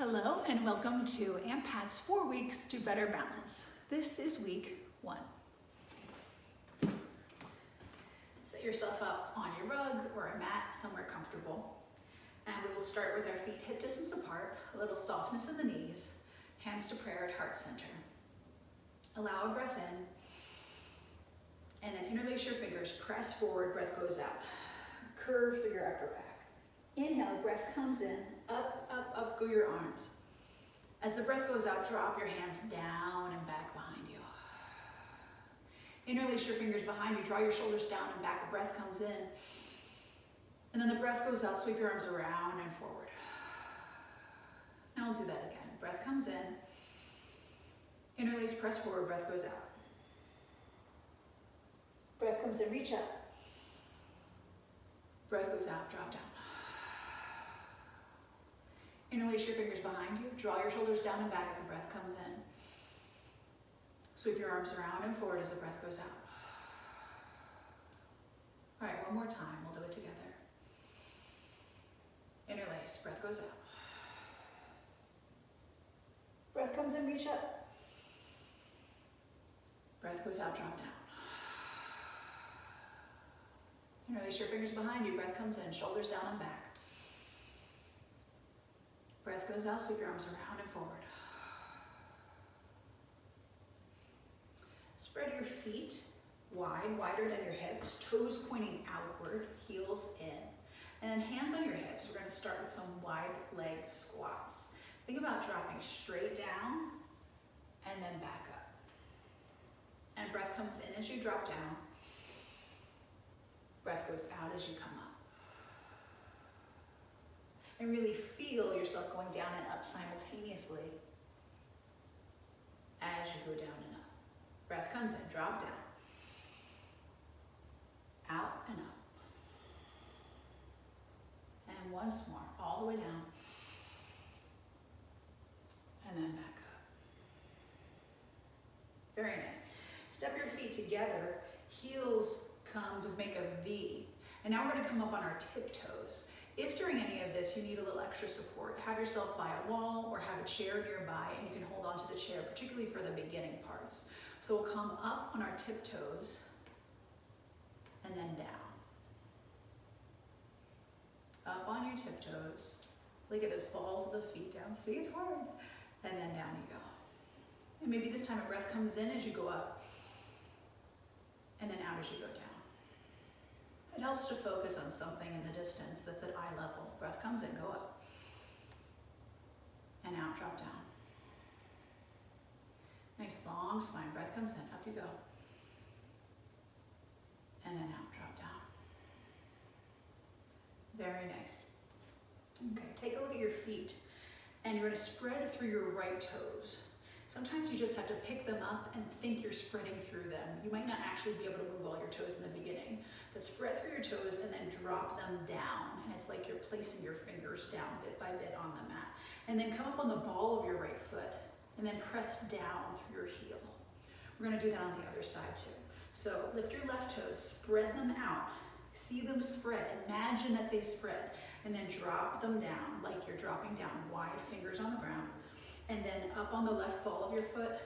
Hello and welcome to AMPAT's 4 Weeks to Better Balance. This is week 1. Set yourself up on your rug or a mat, somewhere comfortable. And we will start with our feet hip distance apart, a little softness in the knees, hands to prayer at heart center. Allow a breath in, and then interlace your fingers, press forward, breath goes out. Curve through your upper back. Inhale, breath comes in, up, up, up go your arms. As the breath goes out, drop your hands down and back behind you. Interlace your fingers behind you, draw your shoulders down and back, breath comes in. And then the breath goes out, sweep your arms around and forward. Now we'll do that again. Breath comes in, interlace, press forward, breath goes out. Breath comes in, reach up. Breath goes out, drop down. Interlace your fingers behind you, draw your shoulders down and back as the breath comes in. Sweep your arms around and forward as the breath goes out. All right, one more time, we'll do it together. Interlace, breath goes out. Breath comes in, reach up. Breath goes out, drop down. Interlace your fingers behind you, breath comes in, shoulders down and back. Breath goes out, sweep your arms around and forward. Spread your feet wide, wider than your hips, toes pointing outward, heels in. And then hands on your hips. We're going to start with some wide leg squats. Think about dropping straight down and then back up. And breath comes in as you drop down. Breath goes out as you come up. And really feel yourself going down and up simultaneously as you go down and up. Breath comes in, drop down. Out and up. And once more, all the way down. And then back up. Very nice. Step your feet together, heels come to make a V. And now we're going to come up on our tiptoes. If during any of this you need a little extra support, have yourself by a wall or have a chair nearby and you can hold onto the chair, particularly for the beginning parts. So we'll come up on our tiptoes and then down. Up on your tiptoes. Look at those balls of the feet down. See, it's hard. And then down you go. And maybe this time a breath comes in as you go up and then out as you go down. It helps to focus on something in the distance that's at eye level. Breath comes in, go up. And out, drop down. Nice long spine. Breath comes in, up you go. And then out, drop down. Very nice. Okay, take a look at your feet. And you're going to spread through your right toes. Sometimes you just have to pick them up and think you're spreading through them. You might not actually be able to move all your toes in the beginning, but spread through your toes and then drop them down. And it's like you're placing your fingers down bit by bit on the mat. And then come up on the ball of your right foot and then press down through your heel. We're going to do that on the other side too. So lift your left toes, spread them out. See them spread. Imagine that they spread. And then drop them down like you're dropping down, wide fingers on the ground. And then up on the left ball of your foot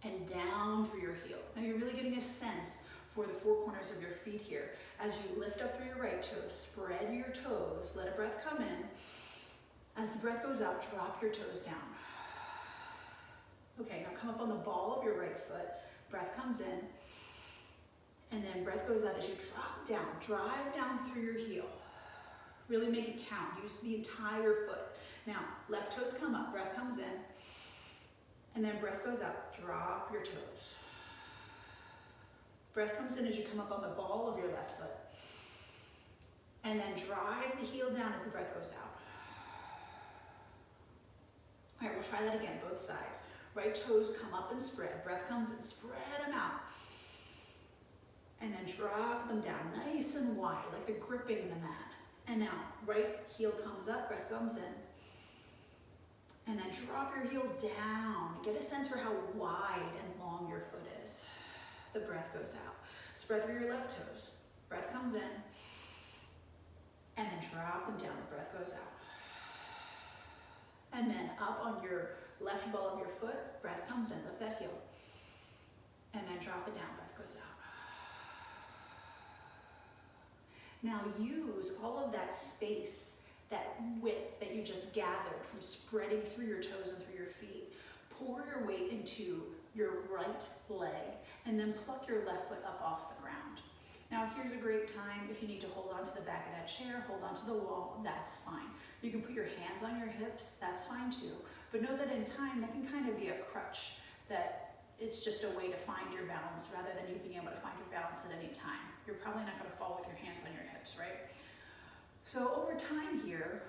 and down through your heel. Now you're really getting a sense for the four corners of your feet here. As you lift up through your right toes, spread your toes, let a breath come in. As the breath goes out, drop your toes down. Okay, now come up on the ball of your right foot, breath comes in, and then breath goes out as you drop down, drive down through your heel. Really make it count, use the entire foot. Now, left toes come up, breath comes in, and then breath goes out, drop your toes. Breath comes in as you come up on the ball of your left foot, and then drive the heel down as the breath goes out. All right, we'll try that again, both sides. Right toes come up and spread, breath comes in, spread them out. And then drop them down, nice and wide, like they're gripping the mat. And now, right heel comes up, breath comes in. And then drop your heel down. Get a sense for how wide and long your foot is. The breath goes out. Spread through your left toes. Breath comes in. And then drop them down. The breath goes out. And then up on your left ball of your foot, breath comes in, lift that heel. And then drop it down, breath goes out. Now use all of that space, that width that you just gathered from spreading through your toes and through your feet. Pour your weight into your right leg and then pluck your left foot up off the ground. Now here's a great time if you need to hold on to the back of that chair, hold on to the wall, that's fine. You can put your hands on your hips, that's fine too. But know that in time, that can kind of be a crutch, that it's just a way to find your balance rather than you being able to find your balance at any time. You're probably not going to fall with your hands on your hips, right? So over time here,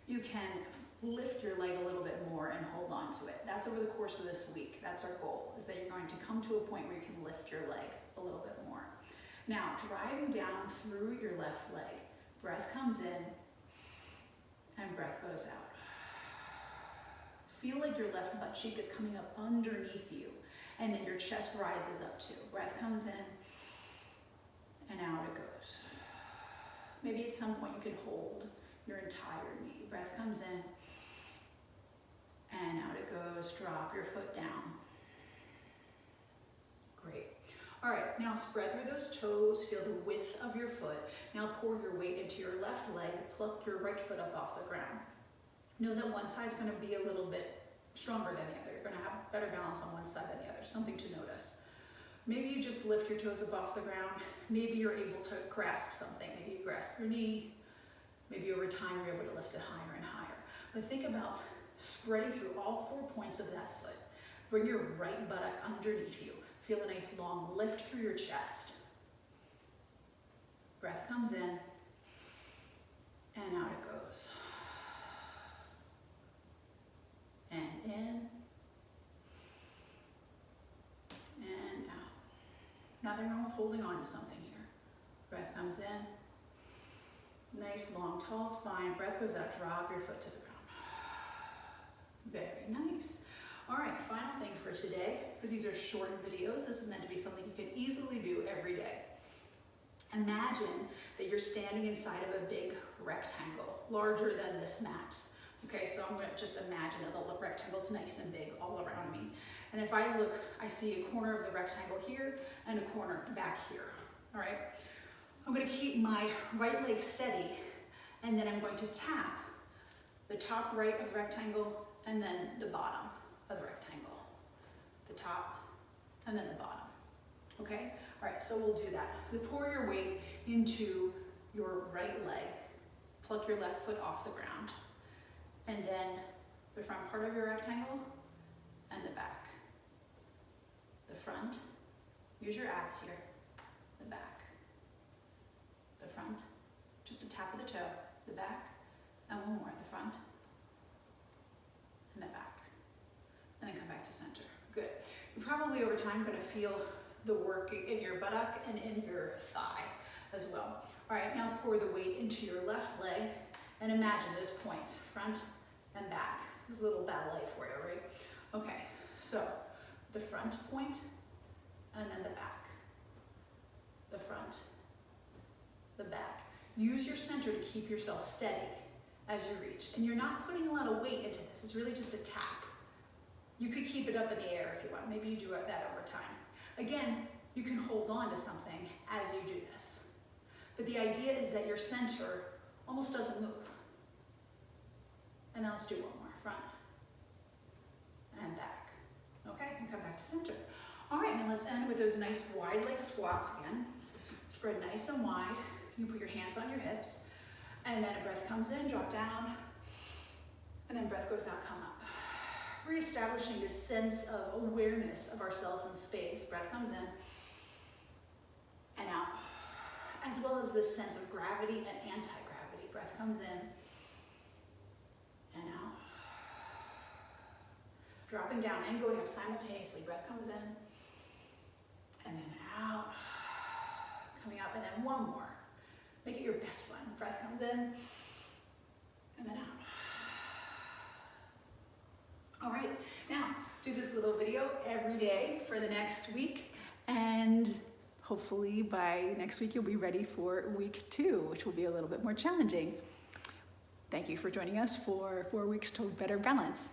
you can lift your leg a little bit more and hold on to it. That's over the course of this week. That's our goal, is that you're going to come to a point where you can lift your leg a little bit more. Now, driving down through your left leg, breath comes in and breath goes out. Feel like your left butt cheek is coming up underneath you, and then your chest rises up too. Breath comes in and out it goes. Maybe at some point you can hold your entire knee. Breath comes in and out it goes. Drop your foot down. Great. All right, now spread through those toes, feel the width of your foot. Now pour your weight into your left leg, pluck your right foot up off the ground. Know that one side's gonna be a little bit stronger than the other. You're gonna have better balance on one side than the other, something to notice. Maybe you just lift your toes up off the ground. Maybe you're able to grasp something. Maybe you grasp your knee. Maybe over time you're able to lift it higher and higher. But think about spreading through all 4 points of that foot. Bring your right buttock underneath you. Feel a nice long lift through your chest. Breath comes in and out it goes. And in and out. Nothing wrong with holding on to something here. Breath comes in. Nice long tall spine. Breath goes out. Drop your foot to the ground. Very nice. All right, final thing for today, because these are short videos, this is meant to be something you can easily do every day. Imagine that you're standing inside of a big rectangle, larger than this mat. Okay, so I'm gonna just imagine that the rectangle's nice and big all around me. And if I look, I see a corner of the rectangle here and a corner back here, all right? I'm gonna keep my right leg steady, and then I'm going to tap the top right of the rectangle and then the bottom of the rectangle. The top and then the bottom, okay? All right, so we'll do that. So pour your weight into your right leg, pluck your left foot off the ground, and then the front part of your rectangle and the back. The front, use your abs here, the back, the front, just a tap of the toe, the back, and one more, the front, and the back. And then come back to center. Good. You're probably over time going to feel the work in your buttock and in your thigh as well. All right, now pour the weight into your left leg and imagine those points, front and back. This is a little ballet for you, right? Okay, so the front point and then the back. The front, the back. Use your center to keep yourself steady as you reach. And you're not putting a lot of weight into this. It's really just a tap. You could keep it up in the air if you want. Maybe you do that over time. Again, you can hold on to something as you do this. But the idea is that your center almost doesn't move. And now let's do one more. Front and back. Okay, and come back to center. All right, now let's end with those nice wide leg squats again. Spread nice and wide. You put your hands on your hips. And then a breath comes in, drop down. And then breath goes out, come up. Reestablishing this sense of awareness of ourselves in space. Breath comes in and out, as well as this sense of gravity and anti-gravity. Breath comes in and out. Dropping down and going up simultaneously. Breath comes in and then out. Coming up and then one more. Make it your best one. Breath comes in and then out. All right, now do this little video every day for the next week, and hopefully by next week you'll be ready for week 2, which will be a little bit more challenging. Thank you for joining us for 4 weeks to better balance.